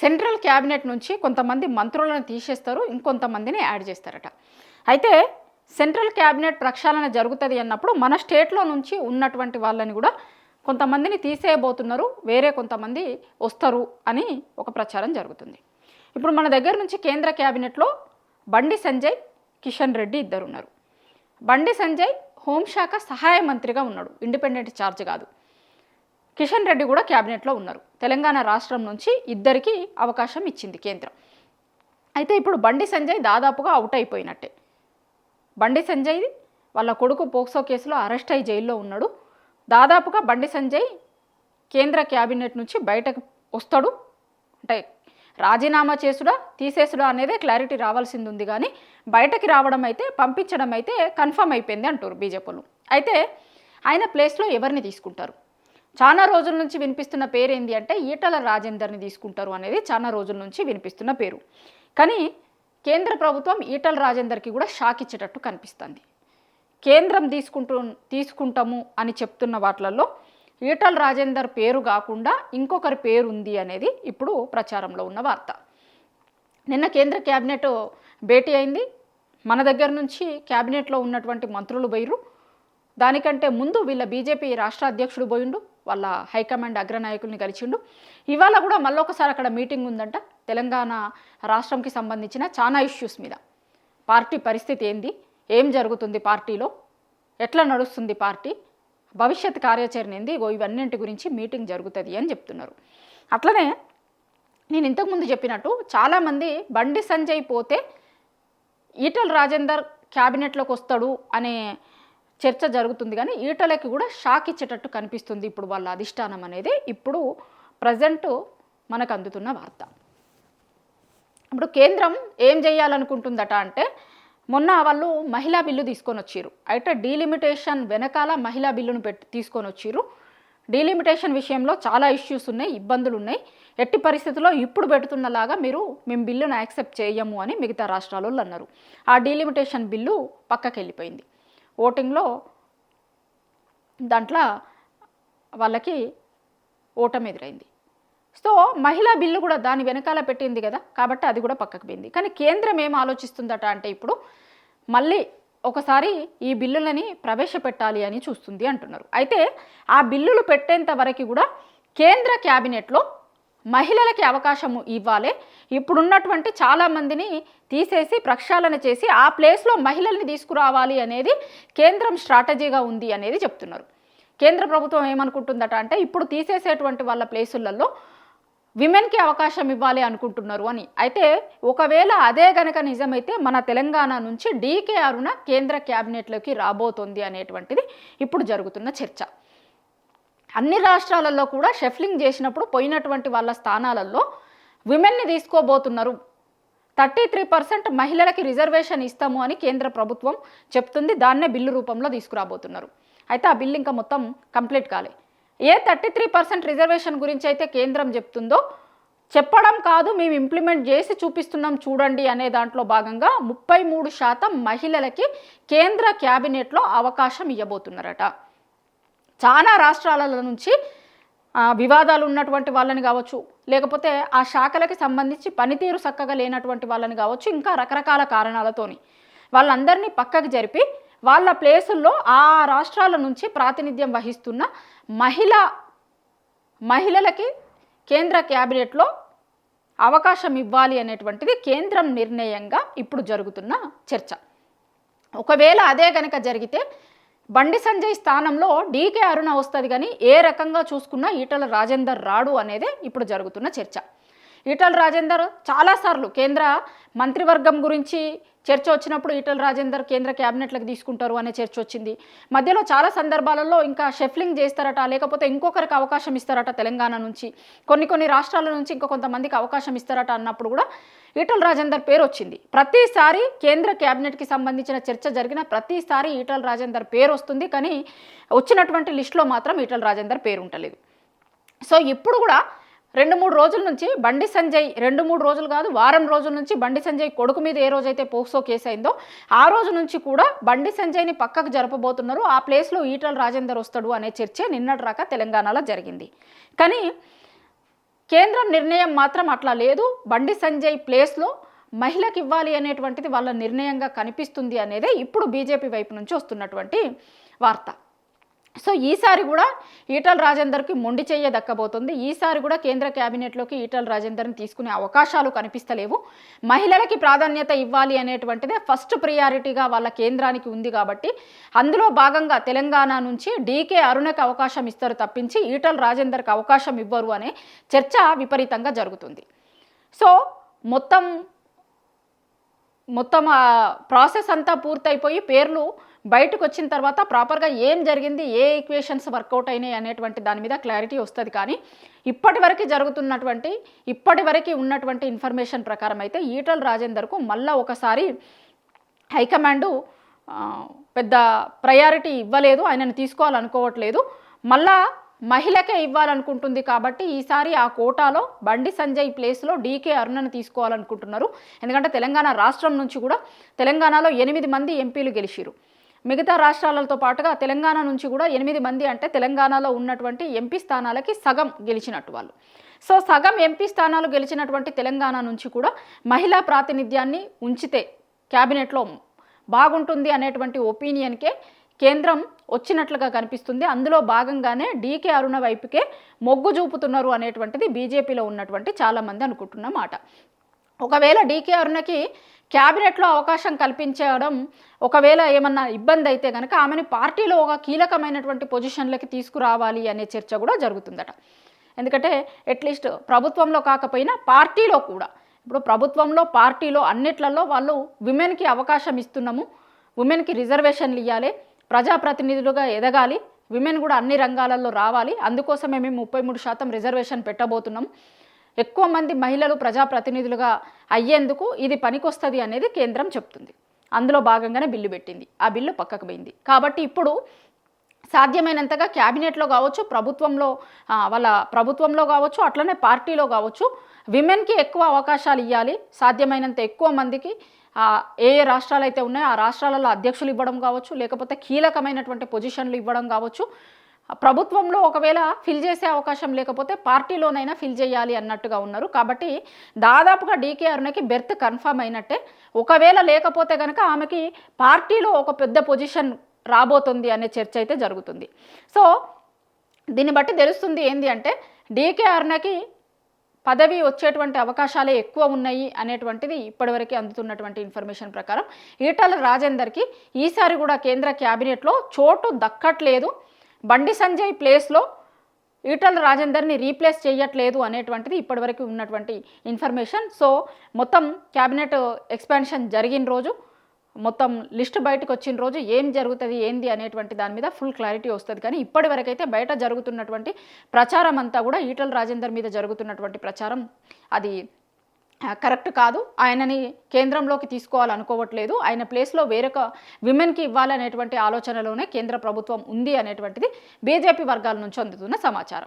Central cabinet నుంచి కొంతమంది మంత్రులను తీసేస్తారు, ఇంకొంతమందిని యాడ్ చేస్తారట. అయితే సెంట్రల్ క్యాబినెట్ ప్రక్షాళన జరుగుతుంది అన్నప్పుడు మన స్టేట్లో నుంచి ఉన్నటువంటి వాళ్ళని కూడా కొంతమందిని తీసేయబోతున్నారు, వేరే కొంతమంది వస్తారు అని ఒక ప్రచారం జరుగుతుంది. ఇప్పుడు మన దగ్గర నుంచి కేంద్ర క్యాబినెట్లో బండి సంజయ్, కిషన్ రెడ్డి ఇద్దరు ఉన్నారు. బండి సంజయ్ హోంశాఖ సహాయ మంత్రిగా ఉన్నాడు, ఇండిపెండెంట్ ఛార్జ్ కాదు. కిషన్ రెడ్డి కూడా క్యాబినెట్లో ఉన్నారు. తెలంగాణ రాష్ట్రం నుంచి ఇద్దరికి అవకాశం ఇచ్చింది కేంద్రం. అయితే ఇప్పుడు బండి సంజయ్ దాదాపుగా అవుట్ అయిపోయినట్టే. బండి సంజయ్ వాళ్ళ కొడుకు పోక్సో కేసులో అరెస్ట్ అయ్యి జైల్లో ఉన్నాడు. దాదాపుగా బండి సంజయ్ కేంద్ర క్యాబినెట్ నుంచి బయటకు వస్తాడు. అంటే రాజీనామా చేసుడా తీసేసుడా అనేది క్లారిటీ రావాల్సింది ఉంది, కానీ బయటకి రావడం అయితే పంపించడం అయితే కన్ఫర్మ్ అయిపోయింది అంటారు బీజేపీలు. అయితే ఆయన ప్లేస్లో ఎవరిని తీసుకుంటారు? చాలా రోజుల నుంచి వినిపిస్తున్న పేరు ఏంటి అంటే ఈటల రాజేందర్ని తీసుకుంటారు అనేది చాలా రోజుల నుంచి వినిపిస్తున్న పేరు. కానీ కేంద్ర ప్రభుత్వం ఈటల రాజేందర్కి కూడా షాక్ ఇచ్చేటట్టు కనిపిస్తుంది. కేంద్రం తీసుకుంటాము అని చెప్తున్న వాటిలలో ఈటల రాజేందర్ పేరు కాకుండా ఇంకొకరి పేరు ఉంది అనేది ఇప్పుడు ప్రచారంలో ఉన్న వార్త. నిన్న కేంద్ర క్యాబినెట్ భేటీ అయింది. మన దగ్గర నుంచి క్యాబినెట్లో ఉన్నటువంటి మంత్రులు పోయిరు. దానికంటే ముందు వీళ్ళ బీజేపీ రాష్ట్ర అధ్యక్షుడు పోయిండు, వాళ్ళ హైకమాండ్ అగ్రనాయకుల్ని కలిసిండు. ఇవాళ కూడా మళ్ళొకసారి అక్కడ మీటింగ్ ఉందంట. తెలంగాణ రాష్ట్రంకి సంబంధించిన చాలా ఇష్యూస్ మీద, పార్టీ పరిస్థితి ఏంది, ఏం జరుగుతుంది పార్టీలో, ఎట్లా నడుస్తుంది పార్టీ, భవిష్యత్ కార్యాచరణ ఏంది, ఇవన్నింటి గురించి మీటింగ్ జరుగుతుంది అని చెప్తున్నారు. అట్లనే నేను ఇంతకుముందు చెప్పినట్టు చాలామంది బండి సంజయ్ పోతే ఈటల రాజేందర్ క్యాబినెట్లోకి వస్తాడు అనే చర్చ జరుగుతుంది, కానీ ఈటలకి కూడా షాక్ ఇచ్చేటట్టు కనిపిస్తుంది ఇప్పుడు వాళ్ళ అధిష్టానం అనేది ఇప్పుడు ప్రజెంట్ మనకు అందుతున్న వార్త. ఇప్పుడు కేంద్రం ఏం చేయాలనుకుంటుందట అంటే మొన్న వాళ్ళు మహిళా బిల్లు తీసుకొని వచ్చారు. అయితే డీలిమిటేషన్ వెనకాల మహిళా బిల్లును తీసుకొని వచ్చారు. డీలిమిటేషన్ విషయంలో చాలా ఇష్యూస్ ఉన్నాయి, ఇబ్బందులు ఉన్నాయి. ఎట్టి పరిస్థితుల్లో ఇప్పుడు పెడుతున్నలాగా మేము బిల్లును యాక్సెప్ట్ చేయము అని మిగతా రాష్ట్రాల వాళ్ళు అన్నారు. ఆ డీలిమిటేషన్ బిల్లు పక్కకి వెళ్ళిపోయింది. ఓటింగ్లో దాంట్లో వాళ్ళకి ఓటమి ఎదురైంది. సో మహిళా బిల్లు కూడా దాని వెనకాల పెట్టింది కదా, కాబట్టి అది కూడా పక్కకు పోయింది. కానీ కేంద్రం ఏం ఆలోచిస్తుందట అంటే ఇప్పుడు మళ్ళీ ఒకసారి ఈ బిల్లులని ప్రవేశపెట్టాలి అని చూస్తుంది అంటున్నారు. అయితే ఆ బిల్లులు పెట్టేంత వరకు కూడా కేంద్ర క్యాబినెట్లో మహిళలకి అవకాశము ఇవ్వాలి. ఇప్పుడున్నటువంటి చాలామందిని తీసేసి ప్రక్షాళన చేసి ఆ ప్లేస్లో మహిళల్ని తీసుకురావాలి అనేది కేంద్రం స్ట్రాటజీగా ఉంది అనేది చెప్తున్నారు. కేంద్ర ప్రభుత్వం ఏమనుకుంటుందట అంటే ఇప్పుడు తీసేసేటువంటి వాళ్ళ ప్లేసులలో విమెన్కి అవకాశం ఇవ్వాలి అనుకుంటున్నారు అని. అయితే ఒకవేళ అదే గనక నిజమైతే మన తెలంగాణ నుంచి డీకే అరుణ కేంద్ర క్యాబినెట్లోకి రాబోతోంది అనేటువంటిది ఇప్పుడు జరుగుతున్న చర్చ. అన్ని రాష్ట్రాలలో కూడా షఫ్లింగ్ చేసినప్పుడు పోయినటువంటి వాళ్ళ స్థానాలలో విమెన్ని తీసుకోబోతున్నారు. 33% మహిళలకి రిజర్వేషన్ ఇస్తాము అని కేంద్ర ప్రభుత్వం చెప్తుంది. దాన్నే బిల్లు రూపంలో తీసుకురాబోతున్నారు. అయితే ఆ బిల్లు ఇంకా మొత్తం కంప్లీట్ కాలే. ఏ 33% రిజర్వేషన్ గురించి అయితే కేంద్రం చెప్తుందో చెప్పడం కాదు, మేము ఇంప్లిమెంట్ చేసి చూపిస్తున్నాం చూడండి అనే దాంట్లో భాగంగా 33% మహిళలకి కేంద్ర క్యాబినెట్లో అవకాశం ఇవ్వబోతున్నారట. చాలా రాష్ట్రాల నుంచి వివాదాలు ఉన్నటువంటి వాళ్ళని కావచ్చు, లేకపోతే ఆ శాఖలకి సంబంధించి పనితీరు చక్కగా లేనటువంటి వాళ్ళని కావచ్చు, ఇంకా రకరకాల కారణాలతోని వాళ్ళందరినీ పక్కకు జరిపి వాళ్ళ ప్లేసుల్లో ఆ రాష్ట్రాల నుంచి ప్రాతినిధ్యం వహిస్తున్న మహిళలకి కేంద్ర క్యాబినెట్లో అవకాశం ఇవ్వాలి అనేటువంటిది కేంద్రం నిర్ణయంగా ఇప్పుడు జరుగుతున్న చర్చ. ఒకవేళ అదే కనుక జరిగితే బండి సంజయ్ స్థానంలో డీకే అరుణ వస్తుంది, కానీ ఏ రకంగా చూసుకున్నా ఈటల రాజేందర్ రాడు అనేదే ఇప్పుడు జరుగుతున్న చర్చ. ఈటల రాజేందర్ చాలాసార్లు కేంద్ర మంత్రివర్గం గురించి చర్చ వచ్చినప్పుడు ఈటల రాజేందర్ కేంద్ర క్యాబినెట్లకు తీసుకుంటారు అనే చర్చ వచ్చింది. మధ్యలో చాలా సందర్భాలలో ఇంకా షఫ్లింగ్ చేస్తారట, లేకపోతే ఇంకొకరికి అవకాశం ఇస్తారట తెలంగాణ నుంచి, కొన్ని రాష్ట్రాల నుంచి ఇంకా కొంతమందికి అవకాశం ఇస్తారట అన్నప్పుడు కూడా ఈటల రాజేందర్ పేరు వచ్చింది. ప్రతిసారి కేంద్ర క్యాబినెట్కి సంబంధించిన చర్చ జరిగిన ప్రతిసారి ఈటల రాజేందర్ పేరు వస్తుంది, కానీ వచ్చినటువంటి లిస్టులో మాత్రం ఈటల రాజేందర్ పేరు ఉండలేదు. సో ఇప్పుడు కూడా 2-3 రోజుల నుంచి బండి సంజయ్ 2-3 రోజులు కాదు, వారం రోజుల నుంచి బండి సంజయ్ కొడుకు మీద ఏ రోజైతే పోక్సో కేసు అయిందో ఆ రోజు నుంచి కూడా బండి సంజయ్ని పక్కకు జరపబోతున్నారు. ఆ ప్లేస్లో ఈటల రాజేందర్ వస్తాడు అనే చర్చ నిన్నటి రాక తెలంగాణలో జరిగింది. కానీ కేంద్రం నిర్ణయం మాత్రం అట్లా లేదు. బండి సంజయ్ ప్లేస్లో మహిళకి ఇవ్వాలి అనేటువంటిది వాళ్ళ నిర్ణయంగా కనిపిస్తుంది అనేదే ఇప్పుడు బీజేపీ వైపు నుంచి వస్తున్నటువంటి వార్త. సో ఈసారి కూడా ఈటల రాజేందర్కి మొండి చెయ్య దక్కబోతుంది. ఈసారి కూడా కేంద్ర క్యాబినెట్లోకి ఈటల రాజేందర్ని తీసుకునే అవకాశాలు కనిపిస్తలేవు. మహిళలకి ప్రాధాన్యత ఇవ్వాలి అనేటువంటిదే ఫస్ట్ ప్రియారిటీగా వాళ్ళ కేంద్రానికి ఉంది కాబట్టి అందులో భాగంగా తెలంగాణ నుంచి డీకే అరుణకి అవకాశం ఇస్తారు తప్పించి ఈటల రాజేందర్కి అవకాశం ఇవ్వరు అనే చర్చ విపరీతంగా జరుగుతుంది. సో మొత్తం ప్రాసెస్ అంతా పూర్తయిపోయి పేర్లు బయటకు వచ్చిన తర్వాత ప్రాపర్గా ఏం జరిగింది, ఏ ఈక్వేషన్స్ వర్కౌట్ అయినాయి అనేటువంటి దాని మీద క్లారిటీ వస్తుంది. కానీ ఇప్పటివరకు ఉన్నటువంటి ఇన్ఫర్మేషన్ ప్రకారం అయితే ఈటల రాజేందర్కు మళ్ళీ ఒకసారి హైకమాండు పెద్ద ప్రయారిటీ ఇవ్వలేదు, ఆయనను తీసుకోవాలనుకోవట్లేదు, మళ్ళా మహిళకే ఇవ్వాలనుకుంటుంది. కాబట్టి ఈసారి ఆ కోటాలో బండి సంజయ్ ప్లేస్లో డీకే అరుణను తీసుకోవాలనుకుంటున్నారు. ఎందుకంటే తెలంగాణ రాష్ట్రం నుంచి కూడా తెలంగాణలో 8 మంది ఎంపీలు గెలిచిరు. మిగతా రాష్ట్రాలతో పాటుగా తెలంగాణ నుంచి కూడా 8 మంది, అంటే తెలంగాణలో ఉన్నటువంటి ఎంపీ స్థానాలకి సగం గెలిచినట్టు వాళ్ళు. సో సగం ఎంపీ స్థానాలు గెలిచినటువంటి తెలంగాణ నుంచి కూడా మహిళా ప్రాతినిధ్యాన్ని ఉంచితే క్యాబినెట్లో బాగుంటుంది అనేటువంటి ఒపీనియన్కే కేంద్రం వచ్చినట్లుగా కనిపిస్తుంది. అందులో భాగంగానే డీకే అరుణ వైపుకే మొగ్గు చూపుతున్నారు అనేటువంటిది బీజేపీలో ఉన్నటువంటి చాలామంది అనుకుంటున్న మాట. ఒకవేళ డీకే అరుణకి క్యాబినెట్లో అవకాశం కల్పించడం ఒకవేళ ఏమన్నా ఇబ్బంది అయితే కనుక ఆమెను పార్టీలో ఒక కీలకమైనటువంటి పొజిషన్లకి తీసుకురావాలి అనే చర్చ కూడా జరుగుతుందట. ఎందుకంటే అట్లీస్ట్ ప్రభుత్వంలో కాకపోయినా పార్టీలో కూడా, ఇప్పుడు ప్రభుత్వంలో పార్టీలో అన్నిట్లలో వాళ్ళు విమెన్కి అవకాశం ఇస్తున్నాము, విమెన్కి రిజర్వేషన్లు ఇవ్వాలి, ప్రజాప్రతినిధులుగా ఎదగాలి, విమెన్ కూడా అన్ని రంగాలలో రావాలి, అందుకోసమే మేము 33% రిజర్వేషన్ పెట్టబోతున్నాము, ఎక్కువ మంది మహిళలు ప్రజాప్రతినిధులుగా అయ్యేందుకు ఇది పనికొస్తుంది అనేది కేంద్రం చెప్తుంది. అందులో భాగంగానే బిల్లు పెట్టింది. ఆ బిల్లు పక్కకు పోయింది. కాబట్టి ఇప్పుడు సాధ్యమైనంతగా క్యాబినెట్లో కావచ్చు, ప్రభుత్వంలో కావచ్చు, అట్లనే పార్టీలో కావచ్చు విమెన్కి ఎక్కువ అవకాశాలు ఇవ్వాలి, సాధ్యమైనంత ఎక్కువ మందికి ఏ రాష్ట్రాలు అయితే ఉన్నాయో ఆ రాష్ట్రాలలో అధ్యక్షులు ఇవ్వడం కావచ్చు, లేకపోతే కీలకమైనటువంటి పొజిషన్లు ఇవ్వడం కావచ్చు. ప్రభుత్వంలో ఒకవేళ ఫిల్ చేసే అవకాశం లేకపోతే పార్టీలోనైనా ఫిల్ చేయాలి అన్నట్టుగా ఉన్నారు. కాబట్టి దాదాపుగా డీకే అరుణకి బెర్త్ కన్ఫర్మ్ అయినట్టే. ఒకవేళ లేకపోతే కనుక ఆమెకి పార్టీలో ఒక పెద్ద పొజిషన్ రాబోతుంది అనే చర్చ అయితే జరుగుతుంది. సో దీన్ని బట్టి తెలుస్తుంది ఏంది అంటే డీకే అరుణకి పదవి వచ్చేటువంటి అవకాశాలే ఎక్కువ ఉన్నాయి అనేటువంటిది ఇప్పటివరకు అందుతున్నటువంటి ఇన్ఫర్మేషన్ ప్రకారం. ఈటల రాజేందర్కి ఈసారి కూడా కేంద్ర క్యాబినెట్లో చోటు దక్కట్లేదు, బండి సంజయ్ ప్లేస్లో ఈటల రాజేందర్ని రీప్లేస్ చేయట్లేదు అనేటువంటిది ఇప్పటివరకు ఉన్నటువంటి ఇన్ఫర్మేషన్. సో మొత్తం క్యాబినెట్ ఎక్స్పాన్షన్ జరిగిన రోజు, మొత్తం లిస్ట్ బయటకు వచ్చిన రోజు ఏం జరుగుతుంది ఏంది అనేటువంటి దాని మీద ఫుల్ క్లారిటీ వస్తుంది. కానీ ఇప్పటివరకు అయితే బయట జరుగుతున్నటువంటి ప్రచారం అంతా కూడా ఈటల రాజేందర్ మీద జరుగుతున్నటువంటి ప్రచారం అది కరెక్ట్ కాదు. ఆయనని కేంద్రంలోకి తీసుకోవాలనుకోవట్లేదు, ఆయన ప్లేస్లో వేరొక విమెన్కి ఇవ్వాలనేటువంటి ఆలోచనలోనే కేంద్ర ప్రభుత్వం ఉంది అనేటువంటిది బీజేపీ వర్గాల నుంచి అందుతున్న సమాచారం.